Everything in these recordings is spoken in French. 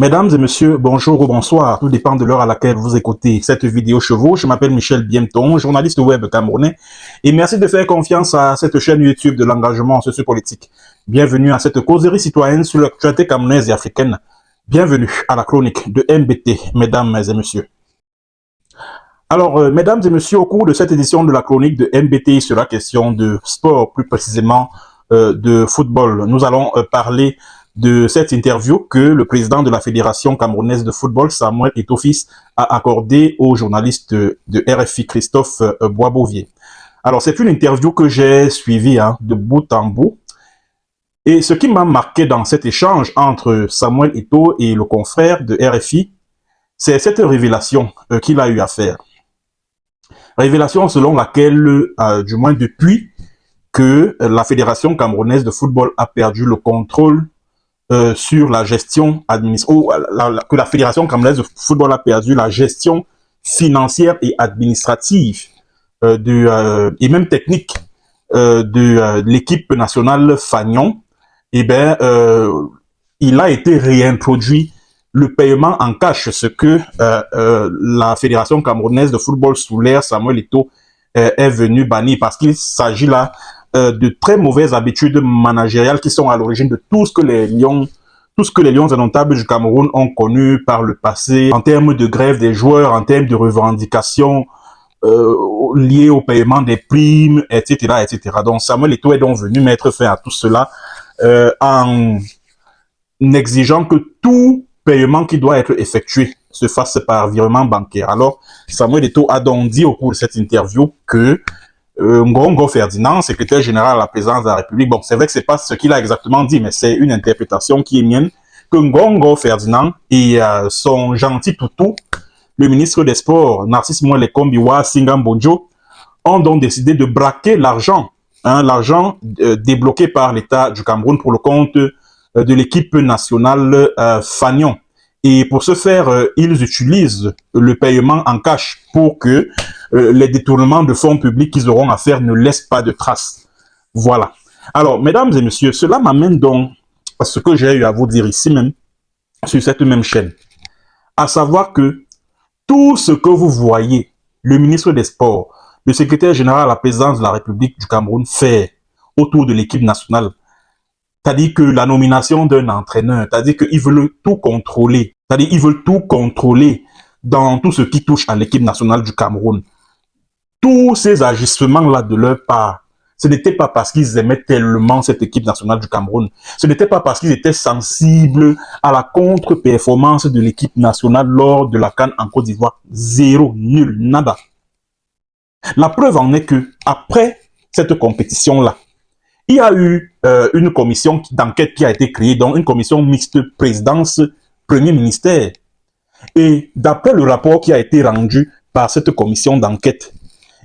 Mesdames et messieurs, bonjour ou bonsoir, tout dépend de l'heure à laquelle vous écoutez cette vidéo chevaux. Je m'appelle Michel Biemton, journaliste web camerounais, et merci de faire confiance à cette chaîne YouTube de l'engagement sociopolitique. Bienvenue à cette causerie citoyenne sur l'actualité camerounaise et africaine. Bienvenue à la chronique de MBT, mesdames et messieurs. Alors, mesdames et messieurs, au cours de cette édition de la chronique de MBT, il sera question de sport, plus précisément de football. Nous allons parler de cette interview que le président de la Fédération camerounaise de football, Samuel Eto'o-Fils, a accordé au journaliste de RFI, Christophe Boisbovier. Alors, c'est une interview que j'ai suivie de bout en bout. Et ce qui m'a marqué dans cet échange entre Samuel Eto'o et le confrère de RFI, c'est cette révélation qu'il a eu à faire. Révélation selon laquelle, du moins depuis que la Fédération camerounaise de football a perdu le contrôle sur la gestion administrative, que la Fédération camerounaise de football a perdu la gestion financière et administrative et même technique de l'équipe nationale Fagnon, eh bien, il a été réintroduit le paiement en cash, ce que la Fédération camerounaise de football sous l'ère Samuel Eto'o est venu bannir, parce qu'il s'agit là de très mauvaises habitudes managériales qui sont à l'origine de tout ce que les Lions indomptables du Cameroun ont connu par le passé, en termes de grève des joueurs, en termes de revendications liées au paiement des primes, etc., etc. Donc Samuel Eto'o est donc venu mettre fin à tout cela en exigeant que tout paiement qui doit être effectué se fasse par virement bancaire. Alors, Samuel Eto'o a donc dit au cours de cette interview que Ngongo Ferdinand, secrétaire général à la présidence de la République, bon, c'est vrai que c'est pas ce qu'il a exactement dit, mais c'est une interprétation qui est mienne, que Ngongo Ferdinand et son gentil toutou, le ministre des Sports, Narcisse Moelle Kombiwa Singambonjo, ont donc décidé de braquer l'argent, l'argent débloqué par l'État du Cameroun pour le compte de l'équipe nationale Fagnon. Et pour ce faire, ils utilisent le paiement en cash pour que les détournements de fonds publics qu'ils auront à faire ne laissent pas de traces. Voilà. Alors, mesdames et messieurs, cela m'amène donc à ce que j'ai eu à vous dire ici même, sur cette même chaîne. À savoir que tout ce que vous voyez, le ministre des Sports, le secrétaire général à la présidence de la République du Cameroun faire autour de l'équipe nationale, c'est-à-dire que la nomination d'un entraîneur, c'est-à-dire qu'ils veulent tout contrôler. C'est-à-dire qu'ils veulent tout contrôler dans tout ce qui touche à l'équipe nationale du Cameroun. Tous ces agissements-là de leur part, ce n'était pas parce qu'ils aimaient tellement cette équipe nationale du Cameroun. Ce n'était pas parce qu'ils étaient sensibles à la contre-performance de l'équipe nationale lors de la CAN en Côte d'Ivoire. Zéro, nul, nada. La preuve en est que après cette compétition-là, il y a eu une commission d'enquête qui a été créée, donc une commission mixte présidence-premier ministère. Et d'après le rapport qui a été rendu par cette commission d'enquête,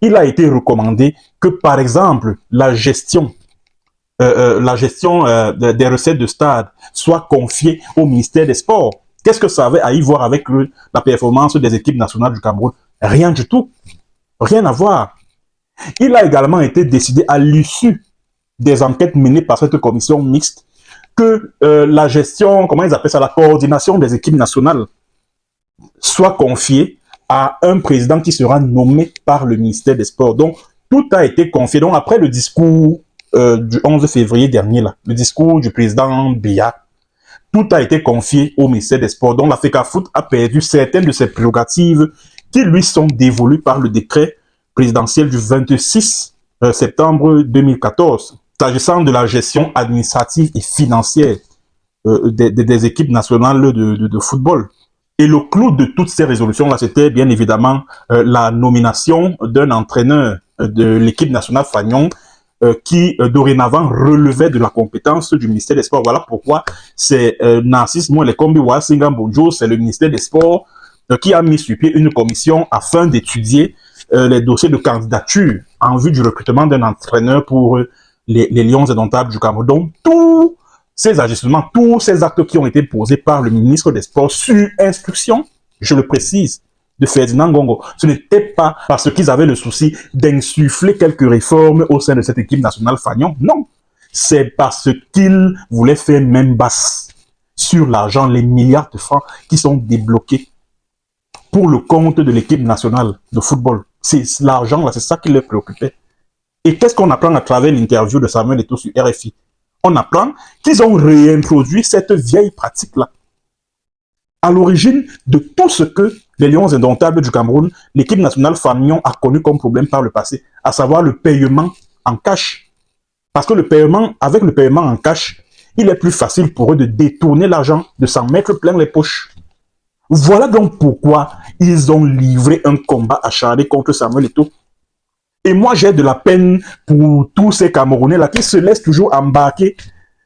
il a été recommandé que, par exemple, la gestion des recettes de stade soit confiée au ministère des Sports. Qu'est-ce que ça avait à y voir avec la performance des équipes nationales du Cameroun? Rien du tout. Rien à voir. Il a également été décidé à l'issue des enquêtes menées par cette commission mixte que la gestion, comment ils appellent ça, la coordination des équipes nationales soit confiée à un président qui sera nommé par le ministère des Sports. Donc, tout a été confié. Donc, après le discours du 11 février dernier, là, le discours du président Biya, tout a été confié au ministère des Sports. Donc, la FECAFOOT a perdu certaines de ses prérogatives qui lui sont dévolues par le décret présidentiel du 26 septembre 2014. S'agissant de la gestion administrative et financière des équipes nationales de football. Et le clou de toutes ces résolutions-là, c'était bien évidemment la nomination d'un entraîneur de l'équipe nationale Fagnon qui dorénavant relevait de la compétence du ministère des Sports. Voilà pourquoi c'est Narcisse Moelle Kombiwa Singambonjo, c'est le ministère des Sports qui a mis sur pied une commission afin d'étudier les dossiers de candidature en vue du recrutement d'un entraîneur pour les Lions indomptables du Cameroun. Donc, tous ces agissements, tous ces actes qui ont été posés par le ministre des Sports sur instruction, je le précise, de Ferdinand Ngongo, ce n'était pas parce qu'ils avaient le souci d'insuffler quelques réformes au sein de cette équipe nationale Fagnon. Non, c'est parce qu'ils voulaient faire main basse sur l'argent, les milliards de francs qui sont débloqués pour le compte de l'équipe nationale de football. C'est l'argent là, c'est ça qui les préoccupait. Et qu'est-ce qu'on apprend à travers l'interview de Samuel Eto'o sur RFI? On apprend qu'ils ont réintroduit cette vieille pratique-là. À l'origine de tout ce que les Lions indomptables du Cameroun, l'équipe nationale Fanion a connu comme problème par le passé, à savoir le paiement en cash. Parce que avec le paiement en cash, il est plus facile pour eux de détourner l'argent, de s'en mettre plein les poches. Voilà donc pourquoi ils ont livré un combat acharné contre Samuel Eto'o. Et moi, j'ai de la peine pour tous ces Camerounais-là qui se laissent toujours embarquer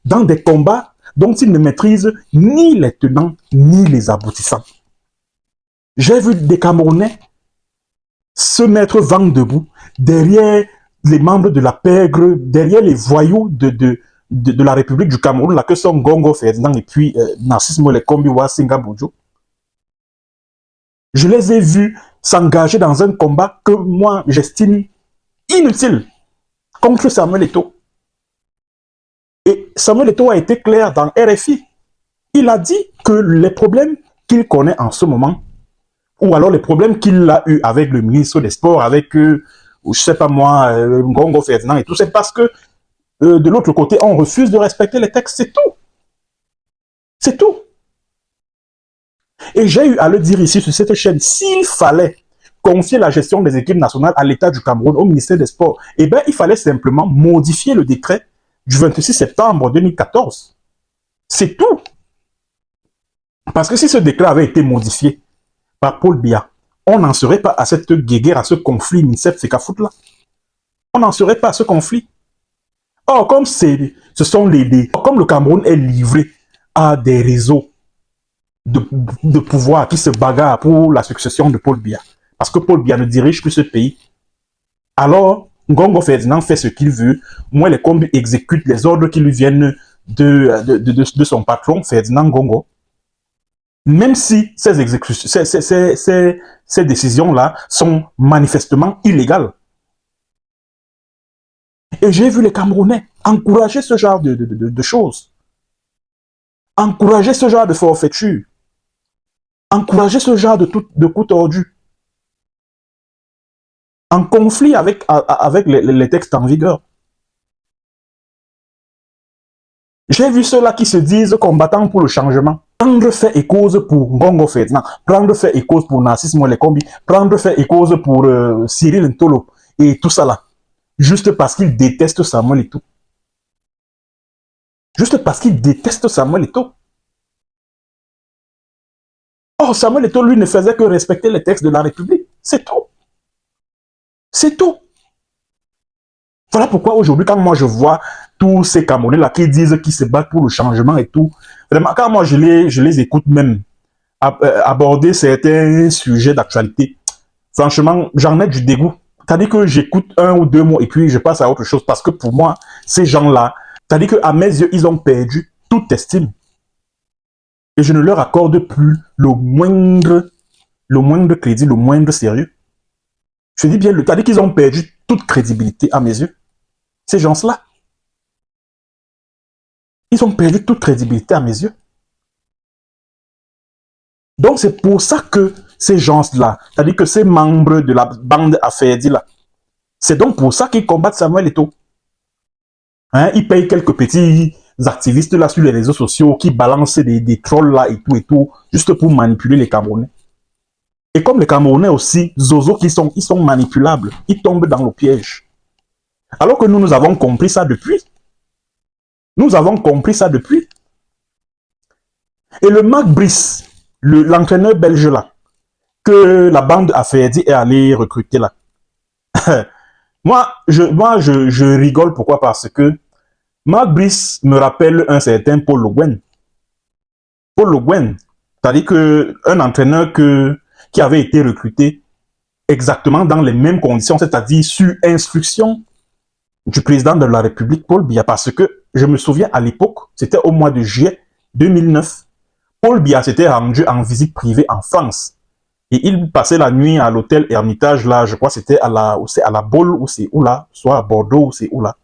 dans des combats dont ils ne maîtrisent ni les tenants, ni les aboutissants. J'ai vu des Camerounais se mettre vent debout derrière les membres de la pègre, derrière les voyous de la République du Cameroun, là, que sont Ngongo Ferdinand et puis Narcisse Molekombi ou Singa Boudjo. Je les ai vus s'engager dans un combat que moi, j'estime inutile contre Samuel Eto'o. Et Samuel Eto'o a été clair dans RFI. Il a dit que les problèmes qu'il connaît en ce moment, ou alors les problèmes qu'il a eu avec le ministre des Sports, avec, je sais pas moi, Ngongo Ferdinand et tout, c'est parce que de l'autre côté, on refuse de respecter les textes, c'est tout. C'est tout. Et j'ai eu à le dire ici sur cette chaîne, s'il fallait confier la gestion des équipes nationales à l'État du Cameroun, au ministère des Sports, eh bien, il fallait simplement modifier le décret du 26 septembre 2014. C'est tout. Parce que si ce décret avait été modifié par Paul Biya, on n'en serait pas à cette guéguerre, à ce conflit MINSEP-FECAFOOT là. On n'en serait pas à ce conflit. Or, comme comme le Cameroun est livré à des réseaux de pouvoir qui se bagarrent pour la succession de Paul Biya, parce que Paul Biya ne dirige plus ce pays, alors Ngongo Ferdinand fait ce qu'il veut, moi les combis exécute les ordres qui lui viennent de son patron, Ferdinand Ngongo, même si ces décisions-là sont manifestement illégales. Et j'ai vu les Camerounais encourager ce genre de choses, encourager ce genre de forfaiture, encourager ce genre de coups tordus, en conflit avec les textes en vigueur. J'ai vu ceux-là qui se disent combattants pour le changement, prendre fait et cause pour Ngongo Ferdinand, prendre fait et cause pour Narcisse Molekombi, prendre fait et cause pour Cyril Ntolo et tout ça là, juste parce qu'ils détestent Samuel Eto'o. Juste parce qu'ils détestent Samuel Eto'o. Or, Samuel Eto'o, lui, ne faisait que respecter les textes de la République. C'est tout. C'est tout. Voilà pourquoi aujourd'hui, quand moi je vois tous ces Camerounais-là qui disent qu'ils se battent pour le changement et tout, vraiment, quand moi je les écoute même aborder certains sujets d'actualité, franchement, j'en ai du dégoût. C'est-à-dire que j'écoute un ou deux mots et puis je passe à autre chose parce que pour moi, ces gens-là, c'est-à-dire qu'à mes yeux, ils ont perdu toute estime. Et je ne leur accorde plus le moindre crédit, le moindre sérieux. Je dis bien, c'est-à-dire qu'ils ont perdu toute crédibilité à mes yeux. Ces gens-là. Ils ont perdu toute crédibilité à mes yeux. Donc c'est pour ça que ces gens-là, c'est-à-dire que ces membres de la bande Afedi là, c'est donc pour ça qu'ils combattent Samuel Eto'o. Hein, ils payent quelques petits activistes là sur les réseaux sociaux qui balancent des trolls là et tout, juste pour manipuler les Camerounais. Et comme les Camerounais aussi, Zozo, ils sont manipulables, ils tombent dans le piège. Alors que nous avons compris ça depuis. Nous avons compris ça depuis. Et le Marc Brice, l'entraîneur belge là, que la bande Afedi est allée recruter là. moi, je rigole, pourquoi? Parce que Marc Brice me rappelle un certain Paul Le Guen. Paul Le Guen, c'est-à-dire qu'un entraîneur qui avait été recruté exactement dans les mêmes conditions, c'est-à-dire sur instruction du président de la République, Paul Biya, parce que je me souviens à l'époque, c'était au mois de juillet 2009, Paul Biya s'était rendu en visite privée en France. Et il passait la nuit à l'hôtel Hermitage, là, je crois que c'était à la Baule, ou c'est où là, soit à Bordeaux, ou c'est où là.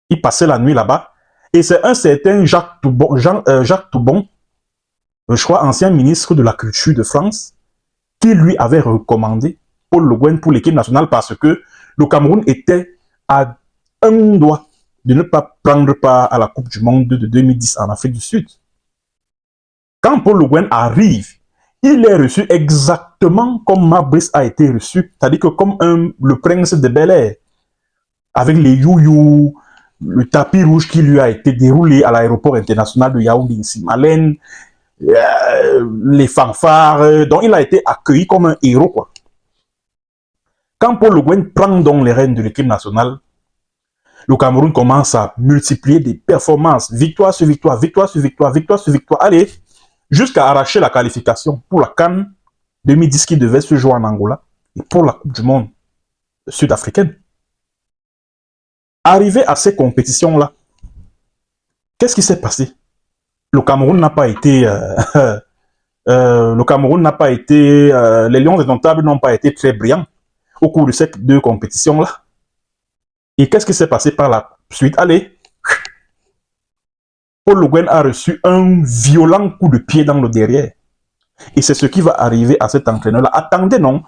Il passait la nuit là-bas. Et c'est un certain Jacques Toubon, Jacques Toubon, je crois ancien ministre de la Culture de France, qui lui avait recommandé Paul Le Guen pour l'équipe nationale parce que le Cameroun était à un doigt de ne pas prendre part à la Coupe du Monde de 2010 en Afrique du Sud. Quand Paul Le Guen arrive, il est reçu exactement comme Marc Brice a été reçu, c'est-à-dire que comme le prince de Bel-Air, avec les youyou, le tapis rouge qui lui a été déroulé à l'aéroport international de Yaoundé-Simalène, les fanfares, donc il a été accueilli comme un héros, quoi. Quand Paul Le Guen prend donc les rênes de l'équipe nationale, le Cameroun commence à multiplier des performances, victoire sur victoire, victoire sur victoire, victoire sur victoire, allez, jusqu'à arracher la qualification pour la CAN 2010 qui devait se jouer en Angola et pour la Coupe du Monde sud-africaine. Arrivé à ces compétitions-là, qu'est-ce qui s'est passé? Le Cameroun n'a pas été... le Cameroun n'a pas été... les Lions indomptables n'ont pas été très brillants au cours de ces deux compétitions-là. Et qu'est-ce qui s'est passé par la suite? Allez, Paul Le Guen a reçu un violent coup de pied dans le derrière. Et c'est ce qui va arriver à cet entraîneur-là. Attendez, non?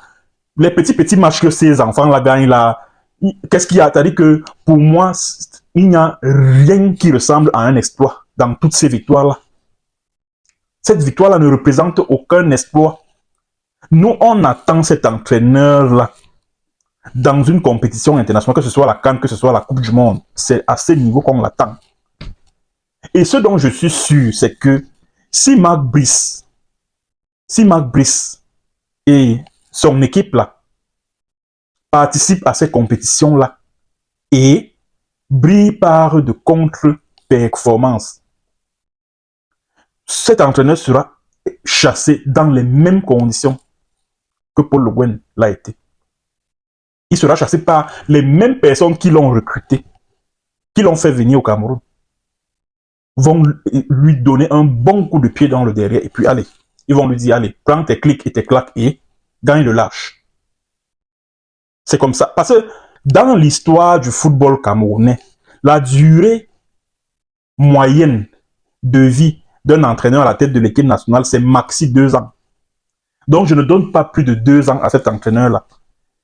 Les petits matchs que ces enfants-là gagnent, là, qu'est-ce qu'il y a? C'est-à-dire que pour moi, il n'y a rien qui ressemble à un exploit dans toutes ces victoires-là. Cette victoire-là ne représente aucun exploit. Nous, on attend cet entraîneur-là dans une compétition internationale, que ce soit la CAN, que ce soit la Coupe du Monde. C'est à ce niveau qu'on l'attend. Et ce dont je suis sûr, c'est que si Marc Brice et son équipe-là participent à ces compétitions-là et brillent par de contre-performances, cet entraîneur sera chassé dans les mêmes conditions que Paul Le Guen l'a été. Il sera chassé par les mêmes personnes qui l'ont recruté, qui l'ont fait venir au Cameroun, vont lui donner un bon coup de pied dans le derrière et puis allez, ils vont lui dire allez, prends tes clics et tes claques et gagne le lâche. C'est comme ça. Parce que dans l'histoire du football camerounais, la durée moyenne de vie d'un entraîneur à la tête de l'équipe nationale, c'est maxi 2 ans. Donc je ne donne pas plus de 2 ans à cet entraîneur-là.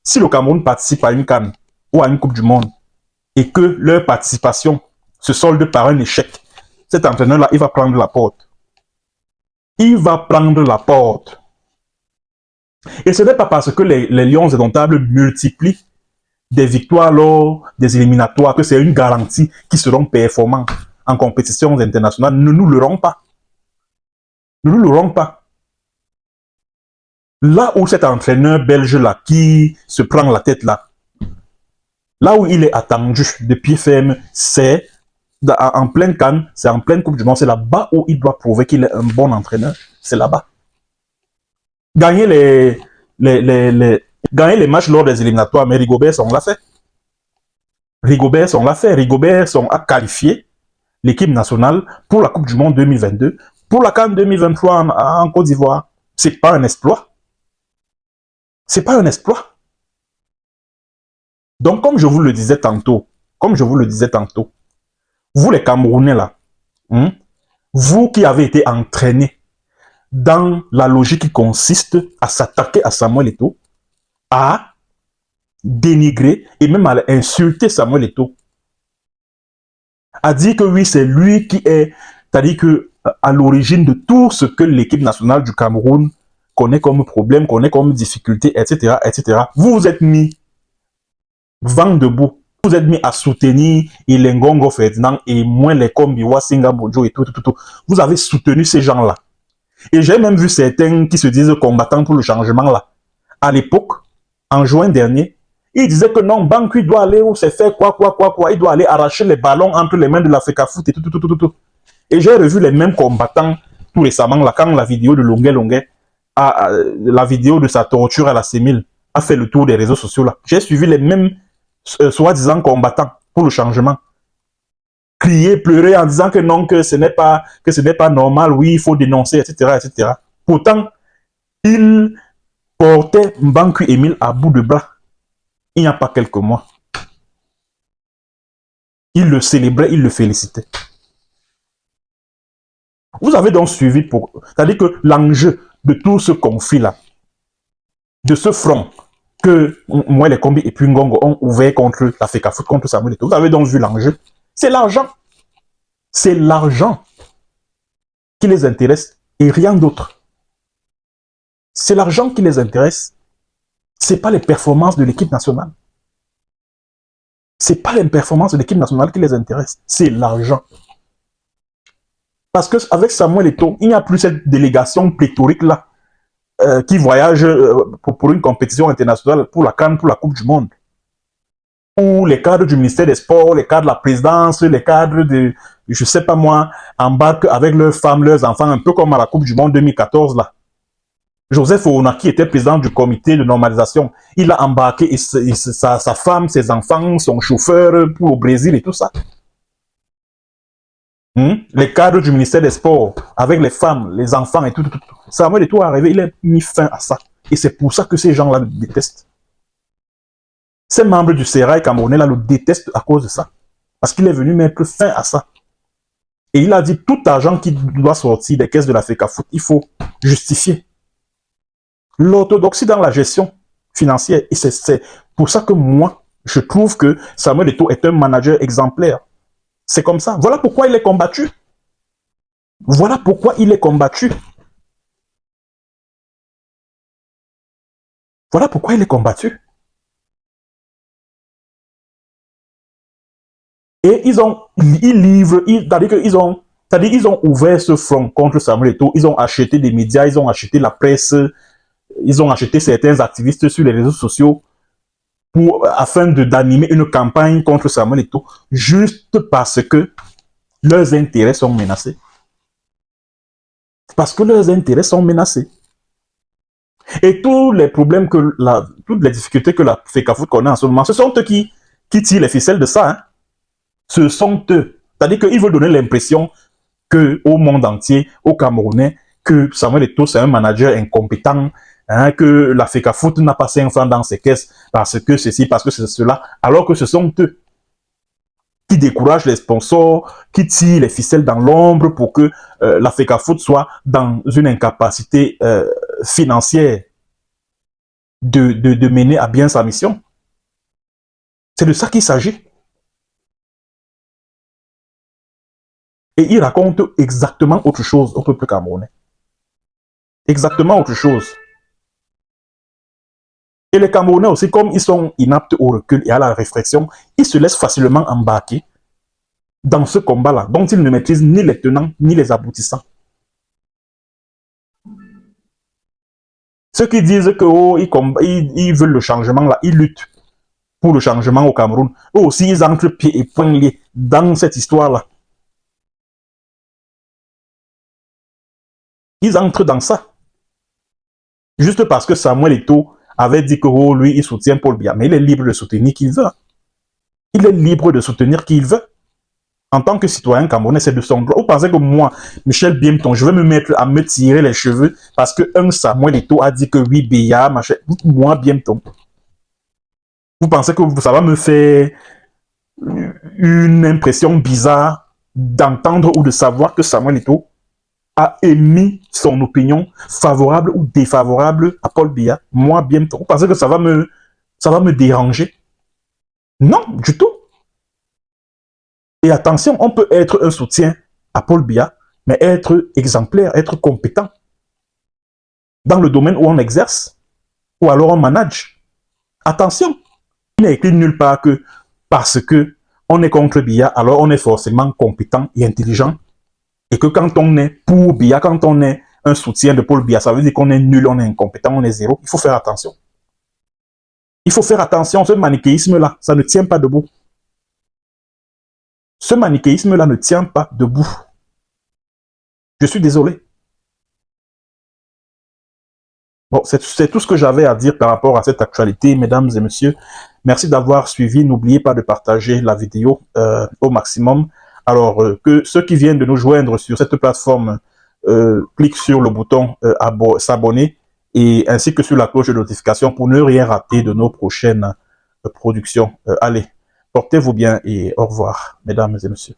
Si le Cameroun participe à une CAN ou à une Coupe du Monde et que leur participation se solde par un échec, cet entraîneur-là, il va prendre la porte. Il va prendre la porte. Et ce n'est pas parce que les Lions indomptables multiplient des victoires lors des éliminatoires que c'est une garantie qu'ils seront performants en compétitions internationales. Ne nous leurrons pas. Ne nous leurrons pas. Là où cet entraîneur belge-là qui se prend la tête là où il est attendu de pied ferme, c'est en pleine CAN, c'est en pleine Coupe du Monde, c'est là-bas où il doit prouver qu'il est un bon entraîneur. C'est là-bas. Gagner gagner les matchs lors des éliminatoires, mais Rigobert, on l'a fait. Rigobert, a qualifié l'équipe nationale pour la Coupe du Monde 2022, pour la CAN 2023 en Côte d'Ivoire. C'est pas un exploit. C'est pas un exploit. Donc, comme je vous le disais tantôt, vous les Camerounais là, vous qui avez été entraînés dans la logique qui consiste à s'attaquer à Samuel Eto'o, à dénigrer et même à insulter Samuel Eto'o, à dire que oui, c'est lui qui est, c'est-à-dire que à l'origine de tout ce que l'équipe nationale du Cameroun connaît comme problème, connaît comme difficulté, etc., etc. Vous vous êtes mis vent debout. Vous êtes mis à soutenir Ilengongo Ferdinand et moins les Kombiwa, Singa Bojo et tout. Vous avez soutenu ces gens-là. Et j'ai même vu certains qui se disent combattants pour le changement là. À l'époque, en juin dernier, ils disaient que non, Banqui doit aller où c'est fait quoi. Il doit aller arracher les ballons entre les mains de l'Africa Foot et tout. Et j'ai revu les mêmes combattants tout récemment là, quand la vidéo de Longuet, la vidéo de sa torture à la Sémile a fait le tour des réseaux sociaux là. J'ai suivi les mêmes soi-disant combattants pour le changement. Crier, pleurer en disant que non, que ce n'est pas normal, oui, il faut dénoncer, etc. Pourtant, il portait Mbanku Emile à bout de bras il n'y a pas quelques mois. Il le célébrait, il le félicitait. Vous avez donc suivi pour... C'est-à-dire que l'enjeu de tout ce conflit-là, de ce front que moi, les Kombi et puis Ngongo ont ouvert contre la FECAFOOT, contre Samuel Eto'o, vous avez donc vu l'enjeu. C'est l'argent. C'est l'argent qui les intéresse et rien d'autre. C'est l'argent qui les intéresse. Ce n'est pas les performances de l'équipe nationale. Ce n'est pas les performances de l'équipe nationale qui les intéressent. C'est l'argent. Parce qu'avec Samuel Eto'o, il n'y a plus cette délégation pléthorique-là qui voyage pour une compétition internationale, pour la CAN, pour la Coupe du Monde. Où les cadres du ministère des Sports, les cadres de la présidence, les cadres de, je sais pas moi, embarquent avec leurs femmes, leurs enfants, un peu comme à la Coupe du Monde 2014, là. Joseph Ouna, qui était président du comité de normalisation, il a embarqué sa femme, ses enfants, son chauffeur pour au Brésil et tout ça. Les cadres du ministère des Sports, avec les femmes, les enfants et tout. Samuel Eto'o est arrivé, il a mis fin à ça. Et c'est pour ça que ces gens-là le détestent. Ces membres du Sérail camerounais là le détestent à cause de ça. Parce qu'il est venu mettre fin à ça. Et il a dit tout argent qui doit sortir des caisses de la FECAFOOT, il faut justifier. L'orthodoxie dans la gestion financière. Et c'est pour ça que moi, je trouve que Samuel Eto'o est un manager exemplaire. C'est comme ça. Voilà pourquoi il est combattu. Voilà pourquoi il est combattu. Voilà pourquoi il est combattu. Et ils livrent, c'est-à-dire ils ont ouvert ce front contre Samuel Eto'o, ils ont acheté des médias, ils ont acheté la presse, ils ont acheté certains activistes sur les réseaux sociaux afin d'animer une campagne contre Samuel Eto'o, juste parce que leurs intérêts sont menacés. Parce que leurs intérêts sont menacés. Et tous les problèmes, toutes les difficultés que la FECAFOOT connaît en ce moment, ce sont eux qui tirent les ficelles de ça. Hein. Ce sont eux. C'est-à-dire qu'ils veulent donner l'impression qu'au monde entier, aux Camerounais, que Samuel Eto'o, c'est un manager incompétent, hein, que la FECAFOOT n'a pas 5 francs dans ses caisses parce que ceci, parce que c'est cela, alors que ce sont eux qui découragent les sponsors, qui tirent les ficelles dans l'ombre pour que la FECAFOOT soit dans une incapacité financière de mener à bien sa mission. C'est de ça qu'il s'agit. Et il raconte exactement autre chose au peuple camerounais. Exactement autre chose. Et les Camerounais aussi, comme ils sont inaptes au recul et à la réflexion, ils se laissent facilement embarquer dans ce combat-là, dont ils ne maîtrisent ni les tenants ni les aboutissants. Ceux qui disent que ils veulent le changement, là, ils luttent pour le changement au Cameroun. Eux aussi, ils entrent pieds et poings liés dans cette histoire-là. Ils entrent dans ça. Juste parce que Samuel Eto'o avait dit que lui, il soutient Paul Biya. Mais il est libre de soutenir qui il veut. Il est libre de soutenir qui il veut. En tant que citoyen camerounais, c'est de son droit. Vous pensez que moi, Michel Biemton, je vais me mettre à me tirer les cheveux parce que un Samuel Eto'o a dit que oui, Biya, machin. Moi, Biemton. Vous pensez que ça va me faire une impression bizarre d'entendre ou de savoir que Samuel Eto'o a émis son opinion favorable ou défavorable à Paul Biya? Moi, Biemton. Vous pensez que ça va me déranger? Non, du tout. Et attention, on peut être un soutien à Paul Biya, mais être exemplaire, être compétent dans le domaine où on exerce, ou alors on manage. Attention, il n'est écrit nulle part que parce que on est contre Biya, alors on est forcément compétent et intelligent, et que quand on est pour Biya, quand on est un soutien de Paul Biya, ça veut dire qu'on est nul, on est incompétent, on est zéro. Il faut faire attention. Il faut faire attention, ce manichéisme-là, ça ne tient pas debout. Ce manichéisme-là ne tient pas debout. Je suis désolé. Bon, c'est tout ce que j'avais à dire par rapport à cette actualité, mesdames et messieurs. Merci d'avoir suivi. N'oubliez pas de partager la vidéo au maximum. Alors, que ceux qui viennent de nous joindre sur cette plateforme cliquent sur le bouton s'abonner et ainsi que sur la cloche de notification pour ne rien rater de nos prochaines productions. Allez, portez-vous bien et au revoir, mesdames et messieurs.